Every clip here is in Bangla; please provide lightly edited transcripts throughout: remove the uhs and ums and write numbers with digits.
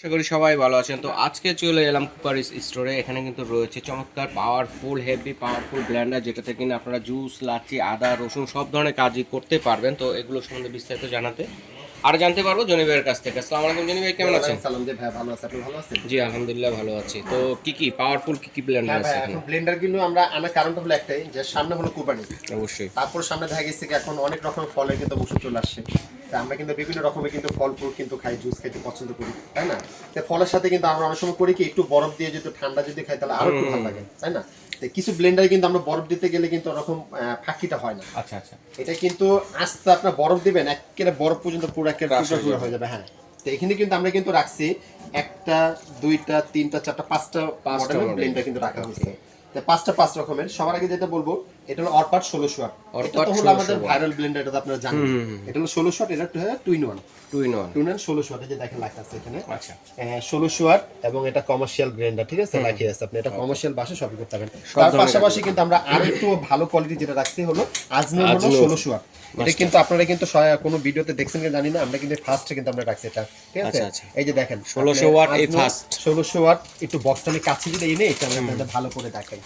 আশা করি সবাই ভালো আছেন। তো আজকে চলে এলাম কুপারিস স্টোরে। এখানে কিন্তু রয়েছে চমৎকার পাওয়ারফুল ব্লেন্ডার, যেটাতে কিনা আপনারা জুস, লাচ্ছি, আদা, রসুন সব ধরনের কাজই করতে পারবেন। তো এগুলো সম্বন্ধে বিস্তারিত জানাতে আর জানতে পারবো জনি ভাইয়ের কাছ থেকে। আসসালামু আলাইকুম জনি ভাই, কেমন আছেন? সালাম দে ভাই, ভালো আছে? আপনি ভালো আছেন? জি আলহামদুলিল্লাহ ভালো আছি। তো কি কি ব্লেন্ডার হ্যাঁ ভাই, আছে এখানে? এখন ব্লেন্ডার কিন্তু আমরা আনার কারণটা হলো একটাই, যে সামনে হলো কুরবানি। অবশ্যই। তারপর সামনে দেখা গেছে কি এখন অনেক রকমের ফলের কিন্তু মৌসুম চলে আসছে। তা আমরা কিন্তু বিভিন্ন রকমের কিন্তু ফল ফ্রুট কিন্তু খাই, জুস খাইতে পছন্দ করি, তাই না? তো ফলের সাথে কিন্তু আমরা অনেক সময় করি কি, একটু বরফ দিয়ে যদি ঠান্ডা যদি খাই তাহলে আরো একটু ভালো লাগে, তাই না? তো কিছু ব্লেন্ডারে কিন্তু আমরা বরফ দিতে গেলে কিন্তু ওরকম ফাঁকিটা হয় না। আচ্ছা আচ্ছা। এটা কিন্তু আস্তে আপনার বরফ দিবেন, একেবারে বরফ পর্যন্ত পুরো একেবারে টুকরা হয়ে যাবে। হ্যাঁ, তো এখানে কিন্তু আমরা কিন্তু রাখছি একটা, দুইটা, তিনটা, চারটা, পাঁচটা মডেলের ব্লেন্ডার কিন্তু রাখা হয়েছে। তো পাঁচ রকমের। সবার আগে যেটা বলবো, এটা হলো অরপাট 1600 ওয়াট। এটা তো হলো আমাদের ভাইরাল ব্লেন্ডার, এটা তো আপনারা জানেন। এটা হলো 1600 ওয়াট, এটা two in one. Two in one 1600 watt, এই যে দেখেন লেখা আছে এখানে। আচ্ছা। 1600 ওয়াট, এবং এটা কমার্শিয়াল ব্লেন্ডার, ঠিক আছে? লেখা আছে, আপনি এটা কমার্শিয়াল বাসে সবই করতে পারবেন। তার পাশাপাশি কিন্তু আমরা আরো একটু ভালো কোয়ালিটি যেটা রাখছি হলো আজনুর হলো 1600 ওয়াট। এটা কিন্তু আপনারা কিন্তু কোনো ভিডিওতে দেখছেন কিনা জানি না, আমরা কিন্তু ফার্স্টে কিন্তু আমরা রাখছি এটা, ঠিক আছে? এই যে দেখেন 1600 ওয়াট, এই ফার্স্ট 1600 ওয়াট। একটু বক্সটা আমি কাছে যদি এনে এটা আমরা আপনাদের ভালো করে দেখাই।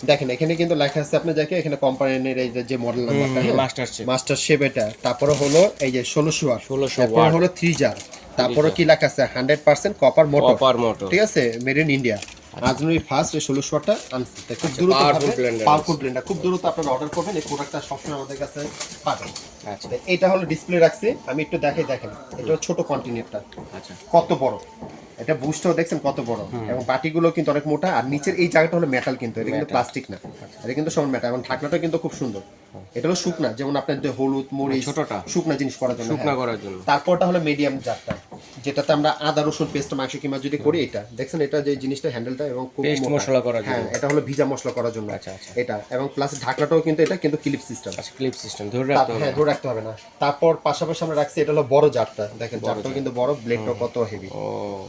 দেখেন এখানে কিন্তু লেখা আছে, আপনি দেখেন এখানে কোম্পানির এই যে মডেল নাম্বারটা, মাস্টার শেপ এটা। তারপরে হলো এই যে 1600 ওয়াট, তারপরে হলো 3 জার, তারপরে কি লেখা আছে 100% কপার মোটর, ঠিক আছে? Made in India. আজনুই ফার্স্ট 1600 ওয়াটটা আনছি। খুব দ্রুত পাওয়ারফুল ব্লেন্ডার, খুব দ্রুত আপনারা অর্ডার করবেন, এই প্রোডাক্টটা সবসময় আমাদের কাছে পাবেন। আচ্ছা, এটা হলো ডিসপ্লে রাখছি, আমি একটু দেখাই। দেখেন এটা ছোট কন্টিনেন্টটা, আচ্ছা কত বড়। এটা বুস্টও দেখছেন কত বড়, এবং বাটিগুলো কিন্তু অনেক মোটা। আর নিচের এই জায়গাটা হলো মেটাল, কিন্তু এটা কিন্তু প্লাস্টিক না, এটা কিন্তু সমান মেটাল। এবং ঢাকনাটা কিন্তু খুব সুন্দর। এটা হলো শুকনা, যেমন আপনার হলুদ, মরিচ, ছোটটা শুকনা জিনিস করার জন্য, শুকনা করার জন্য। তারপরটা হলো মিডিয়াম জারটা, যেটাতে আমরা আদা রসুন পেস্ট, মাংস কিংবা যদি করি, এটা দেখছেন, এটা যে জিনিসটা হ্যান্ডেলটা, এবং খুব মশলা করার জন্য। হ্যাঁ, এটা হলো ভিজা মশলা করার জন্য। আচ্ছা আচ্ছা। এটা এবং প্লাস ঢাকনাটাও কিন্তু এটা কিন্তু ক্লিপ সিস্টেম। আচ্ছা, ক্লিপ সিস্টেম ধরে রাখতে হবে। হ্যাঁ, ধরে রাখতে হবে না। তারপর পাশাপাশি আমরা রাখছি এটা হলো বড় জারটা, দেখেন জারটাও কিন্তু বড়, ব্লেডটাও কত হেভি,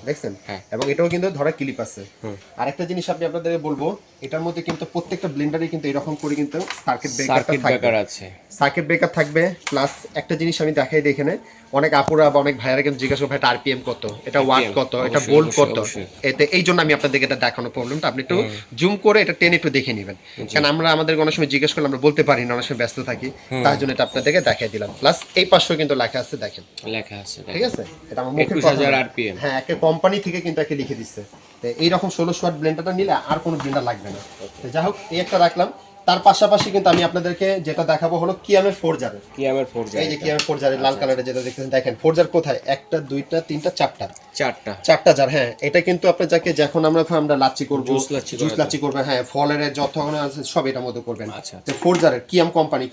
দেখছেন? এবং এটাও কিন্তু ধরা ক্লিপ আছে। আরেকটা জিনিস আমি আপনাদের বলবো, এটার মধ্যে কিন্তু প্রত্যেকটা ব্লেন্ডারে কিন্তু এরকম করে কিন্তু সার্কিট ব্রেকার আছে, সার্কিট ব্রেকার থাকবে। প্লাস একটা জিনিস আমি দেখাই দিই, এখানে অনেক আপুরা বা অনেক ভাইয়ারা কিন্তু জিজ্ঞাসা করে, ভাই এটা আরপিএম কত, এটা ওয়াট কত, এটা ভোল্ট কত। এতে এই জন্য আমি আপনাদেরকে এটা দেখানো প্রবলেমটা, আপনি একটু জুম করে এটা টেনে একটু দেখে নেবেন, কারণ আমরা আমাদেরকে অনেক সময় জিজ্ঞেস করলে আমরা বলতে পারি না, অনেক সময় ব্যস্ত থাকি, তার জন্য এটা আপনাদেরকে দেখাই দিলাম। প্লাস এই পাশেও কিন্তু লেখা আছে, দেখেন লেখা আছে, ঠিক আছে? এটা আমার মুখের কথা, আরপিএম। হ্যাঁ, একটা কোম্পানি থেকে কিন্তু একে লিখে দিচ্ছে। তো এইরকম 1600 ওয়াট ব্লেন্ডারটা নিলে আর কোনো ব্লেন্ডার লাগবে না। যাই হোক, এই একটা রাখলাম। তার পাশাপাশি কিন্তু আমি আপনাদেরকে যেটা দেখাবো হলো কিয়ামের 4 জারের, এই যে কিয়ামের 4 জারের লাল কালারের যেটা দেখতেছেন, দেখেন 4 জার কোথায়, একটা, দুইটা, তিনটা, চারটা জার। হ্যাঁ, এটা কিন্তু আপনি যাকে যখন আমরা লাচ্ছি করব, জুস লাচ্ছি করবেন, হ্যাঁ, ফলের যত আছে সব এটার মধ্যে করবেন। আচ্ছা, 4 জারের কিয়াম কোম্পানি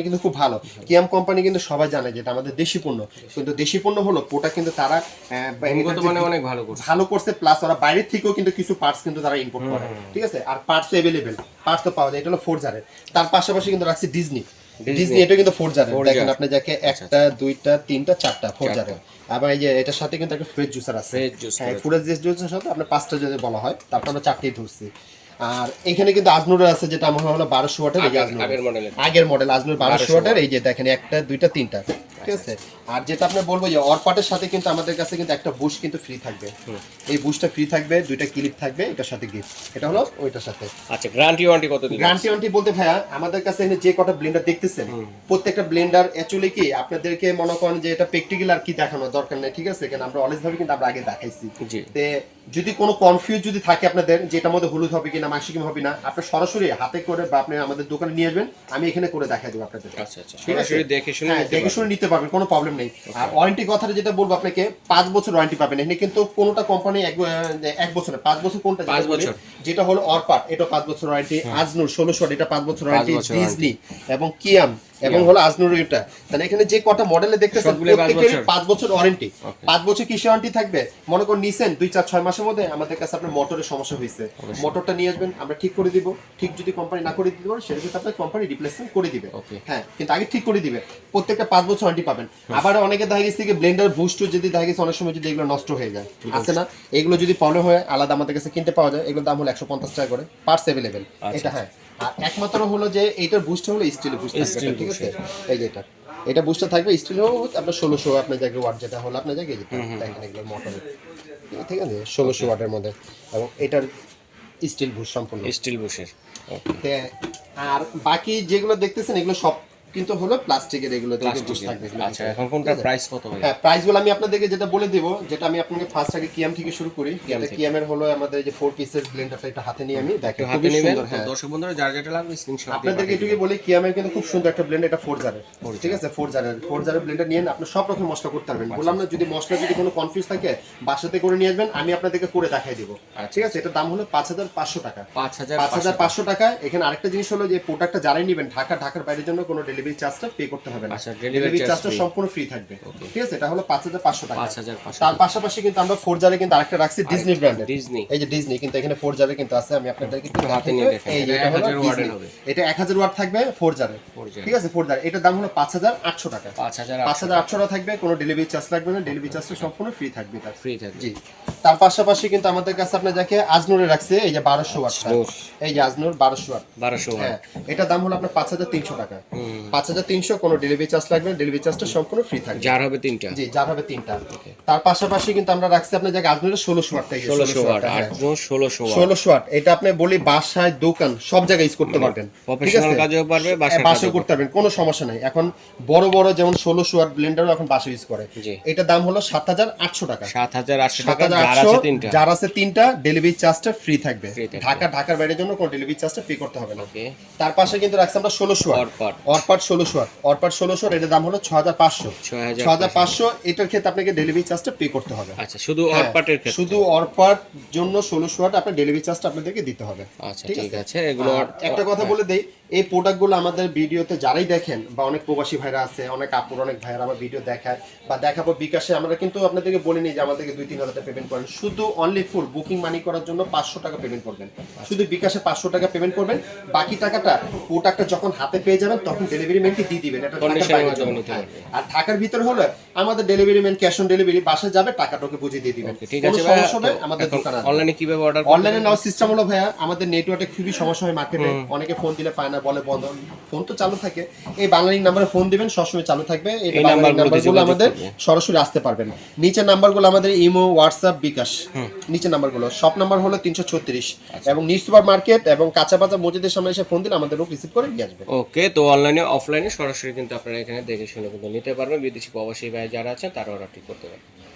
কিন্তু খুব ভালো। কিয়াম কোম্পানি কিন্তু সবাই জানে যে এটা আমাদের দেশি পণ্য, কিন্তু দেশি পণ্য হলো ওটা কিন্তু তারা মানে অনেক ভালো করছে। প্লাস ওরা বাইরের থেকেও কিন্তু কিছু পার্টস কিন্তু তারা ইম্পোর্ট করে, ঠিক আছে? আর পার্টস অ্যাভেলেবেল, পার্টস তো পাওয়া যায়। এটা হলো 4 জারের। তার পাশাপাশি কিন্তু রাখছি ডিজনি, এটা কিন্তু 4 জারের। দেখেন আপনি যাকে একটা, দুইটা, তিনটা, চারটা 4 জারের। আবার এই যে এটার সাথে কিন্তু একটা ফ্রেশ জুসার আছে। হ্যাঁ, ফ্রেশ জুসার সাথে আপনার 5টা যদি বলা হয়, তারপর আমরা 4টেই ধরছি। আর এখানে কিন্তু আজনুর আছে, যেটা আমার হলো 1200 ওয়াটের, এই যে আগের মডেল আজনুর 1200 ওয়াটের। এই যে দেখেন একটা, দুইটা, তিনটা, ঠিক আছে? আর যেটা আপনি বলবো যে অরপাটের সাথে কিন্তু আমাদের কাছে কিন্তু একটা বুশ কিন্তু ফ্রি থাকবে। এই বুশটা ফ্রি থাকবে, দুইটা ক্লিপ থাকবে এটার সাথে গিফট। এটা হলো ওইটার সাথে। আচ্ছা, গ্যারান্টি ওয়ারেন্টি কত দিন? গ্যারান্টি ওয়ারেন্টি বলতে ভাইয়া, আমাদের কাছে এখানে যে কটা ব্লেন্ডার দেখতেছেন, প্রত্যেকটা ব্লেন্ডার অ্যাকচুয়ালি কি আপনাদেরকে মনে করেন যে এটা প্র্যাকটিক্যাল আর কি দেখানোর দরকার নেই, ঠিক আছে? কারণ আমরা অলওয়েজ ভাবে কিন্তু আমরা আগে দেখাইছি। তে যদি কোনো কনফিউজ যদি থাকে আপনাদের যে এটার মধ্যে হলুদ হবে কিনা, মাংস কিংবা হবে না, আপনি সরাসরি হাতে করে বা আপনি আমাদের দোকানে নিয়ে আসবেন, আমি এখানে করে দেখাই দেবো আপনাদের। আচ্ছা আচ্ছা, সরাসরি দেখে শুনে নিতে পারবেন, কোনো প্রবলেম নেই। আর ওয়ারেন্টি কথাটা যেটা বলবো, আপনাকে 5 বছর ওয়ারেন্টি পাবেন এখানে, কিন্তু কোনোটা কোম্পানি 1 বছর না, 5 বছর। কোনটা 5 বছর? যেটা হলো অরপাট, এটা 5 বছর ওয়ারেন্টি। আজনুর 1600, এটা 5 বছর ওয়ারেন্টি। ডিজনি এবং কিয়াম এবং হলো আজনুর, এটা তাহলে এখানে যে কটা মডেলে দেখতেছেন প্রত্যেকটারই 5 বছর ওয়ারেন্টি। 5 বছর কিসে ওয়ারেন্টি থাকবে? মনে করুন নিছেন 2-4-6 মাসের মধ্যে, আমাদের কাছে আপনার মোটরের সমস্যা হয়েছে, মোটরটা নিয়ে আসবেন, আমরা ঠিক করে দিব। ঠিক যদি কোম্পানি না করে দিতে পারে, সেটা কিন্তু আপনার কোম্পানি রিপ্লেসমেন্ট করে দিবে। হ্যাঁ, কিন্তু আগে ঠিক করে দিবে। প্রত্যেকটা 5 বছর ওয়ারেন্টি পাবেন। আবার অনেকে দেখা গেছে যে ব্লেন্ডার বুস্ট যদি দেখা গেছে অনেক সময় যদি এগুলো নষ্ট হয়ে যায়, আছে না, এগুলো যদি প্রবলেম হয় আলাদা আমাদের কাছে কিনতে পাওয়া যায়। এগুলোর দাম হলো 150 টাকা করে, পার্টস অ্যাভেলেবেল। এটা হ্যাঁ, আর একমাত্র হলো যে এইটার বুস্ট হলো স্টিলের বুস্ট থাকবে, ঠিক আছে? এই যে এটা এটা বুস্টার থাকবে স্টিল হোক আপনার 1600 আপনার জায়গায় ওয়াট যেটা হলো আপনার জায়গায় যেটা দেখেন এগুলো মোটর ঠিক আছে 1600 ওয়াটের মধ্যে এবং এটার স্টিল বুশ সম্পূর্ণ স্টিল বুশের। আর বাকি যেগুলো দেখতেছেন এগুলো সব কিন্তু হলো প্লাস্টিকের এগুলো বুশ থাকবে এগুলো। আচ্ছা এখন কোনটা প্রাইস কত ভাই? হ্যাঁ প্রাইসগুলো আমি আপনাদেরকে যেটা বলে দেব, যেটা আমি আপনাকে ফার্স্ট আগে কিয়াম থেকে শুরু করি। এটা কিয়ামের হলো আমাদের যে 4 পিসের ব্লেন্ডারটা, এটা হাতে নিয়ে আমি দেখেন খুব সুন্দর। হ্যাঁ দর্শক বন্ধুরা যার যেটা লাগবে স্ক্রিনশট দিয়ে আপনাদেরকে এটুকু বলি কিয়ামের কিন্তু খুব সুন্দর একটা ব্লেন্ড, এটা 4 জারের, ঠিক আছে 4 জারের ব্লেন্ডার নিয়ে আপনি সব রকম মশলা করতে পারবেন। বললাম না যদি মশলা যদি কোনো কনফিউজ থাকে বাসাতে করে নিয়ে আসবেন, আমি আপনাদেরকে করে দেখাই দেব, ঠিক আছে। এটার দাম হলো 5500 টাকা। 5500 টাকা। এখানে আরেকটা জিনিস হলো যে প্রোডাক্টটা যারাই নেবেন ঢাকার বাইরের জন্য কোনো ডেলিভারি চার্জটা পে করতে হবে না, ডেলিভারি চার্জটা সম্পূর্ণ ফ্রি থাকবে, ঠিক আছে। এটা হলো 5500 টাকা। তার পাশাপাশি কিন্তু আমরা 4 জারে কিন্তু আরেকটা রাখছি ডিজনি ব্র্যান্ডের, এই যে ডিজনি কিন্তু এখানে 4 জারে কিন্তু আছে, আমি আপনাদেরকে একটু হাতে নিয়ে দেখাই। এই যে এটা হলো ডিজনি, এটা 1000 ওয়াট থাকবে 4 জারে, ঠিক আছে 4 জারে। এটার দাম হলো 5800 টাকা। 5800 টাকা থাকবে, কোনো ডেলিভারি চার্জ লাগবে না, ডেলিভারি চার্জটা সম্পূর্ণ ফ্রি থাকবে, এটা ফ্রি থাকবে জি। তার পাশাপাশি কিন্তু আমাদের কাছে আপনি যাকে আজনুরে রাখছে এই যে 1200 ওয়াট, এই যে আজনুর 1200 ওয়াট, 1200 ওয়াট, হ্যাঁ এটার দাম হলো আপনার 5300 টাকা। 5300, কোনো ডেলিভারি চার্জ লাগবে না, ডেলিভারি চার্জটা সম্পূর্ণ ফ্রি থাকবে। যার হবে তিনটা, জি যার হবে তিনটা। তার পাশাপাশি কিন্তু আমরা রাখছি আপনার জায়গায় আজনুরের 1600 ওয়াট, 1600 ওয়াট, 1600 ওয়াট। এটা আপনি বলি বাসায় দোকান সব জায়গায় ইউজ করতে পারবেন, প্রফেশনাল কাজেও পারবে, বাসায় করতে পারবেন, কোনো সমস্যা নাই। এখন বড় বড় যেমন 1600 ওয়াট ব্লেন্ডারও এখন বাসায় ইউজ করে। এটার দাম হলো 7800 টাকা। 7800 টাকা। যার আছে তিনটা, যার আছে তিনটা ডেলিভারি চার্জটা ফ্রি থাকবে, ঢাকার বাইরের জন্য কোনো ডেলিভারি চার্জটা পে করতে হবে না। তার পাশে কিন্তু রাখছি আমরা 1600 ওয়াট অরপাট 1600 ওয়াট, অরপাট 1600, এটার দাম হলো 6500। 6500 এটার ক্ষেত্রে আপনাকে ডেলিভারি চার্জটা পে করতে হবে। আচ্ছা শুধু অরপাটের ক্ষেত্রে, শুধু অরপাট জন্য 1600 ওয়াট আপনার ডেলিভারি চার্জটা আপনাদেরকে দিতে হবে। আচ্ছা ঠিক আছে। এগুলো একটা কথা বলে দেই, এই প্রোডাক্টগুলো আমাদের ভিডিওতে যারাই দেখেন বা অনেক প্রবাসী ভাইরা আছে, অনেক আপুর অনেক ভাইরা আমার ভিডিও দেখায় বা দেখাবো বিকাশে, আমরা কিন্তু আপনাদেরকে বলিনি যে আমাদেরকে 2-3 হাজার টাকা পেমেন্ট করেন, শুধু অনলি ফুল বুকিং মানি করার জন্য 500 টাকা পেমেন্ট করবেন, শুধু বিকাশে 500 টাকা পেমেন্ট করবেন, বাকি টাকাটা প্রোডাক্টটা যখন হাতে পেয়ে যাবেন তখন ডেলিভারি ম্যানকে দিয়ে দিবেন। এটা ঢাকার বাইরের জন্য। আর ঢাকার ভিতর হলে আমাদের delivery man cash on delivery বাসায় যাবে, টাকাটাকে বুঝিয়ে দিয়ে দিবেন। ঠিক আছে ভাই, আমাদের দোকানে অনলাইনে কিভাবে অর্ডার করব? অনলাইনে নেওয়ার সিস্টেম হলো ভাইয়া, আমাদের নেটওয়ার্কে খুবই সমস্যা হয় মার্কেটে, অনেকে ফোন দিলে পায় না, বলে বন্ধ, ফোন তো চালু থাকে, এই বাংলালিংক নাম্বারে ফোন দিবেন, সবসময় চালু থাকবে। এই নাম্বারগুলো আমাদের সরাসরি আসতে পারবেন। নিচের নাম্বারগুলো আমাদের ইমো, হোয়াটসঅ্যাপ, বিকাশ, নিচের নাম্বারগুলো সব নাম্বার হলো 336 এবং নিউ সুপার মার্কেট এবং কাঁচা বাজার মসজিদের সামনে এসে ফোন দিলে আমাদের লোক রিসিভ করে নিয়ে আসবে। ওকে, তো অনলাইনে অফলাইনে সরাসরি কিন্তু আপনারা এখানে দেখে শুনে কিন্তু নিতে পারবেন। বিদেশি প্রবাসী ভাই যারা আছেন তারা অর্ডার করতে পারবেন।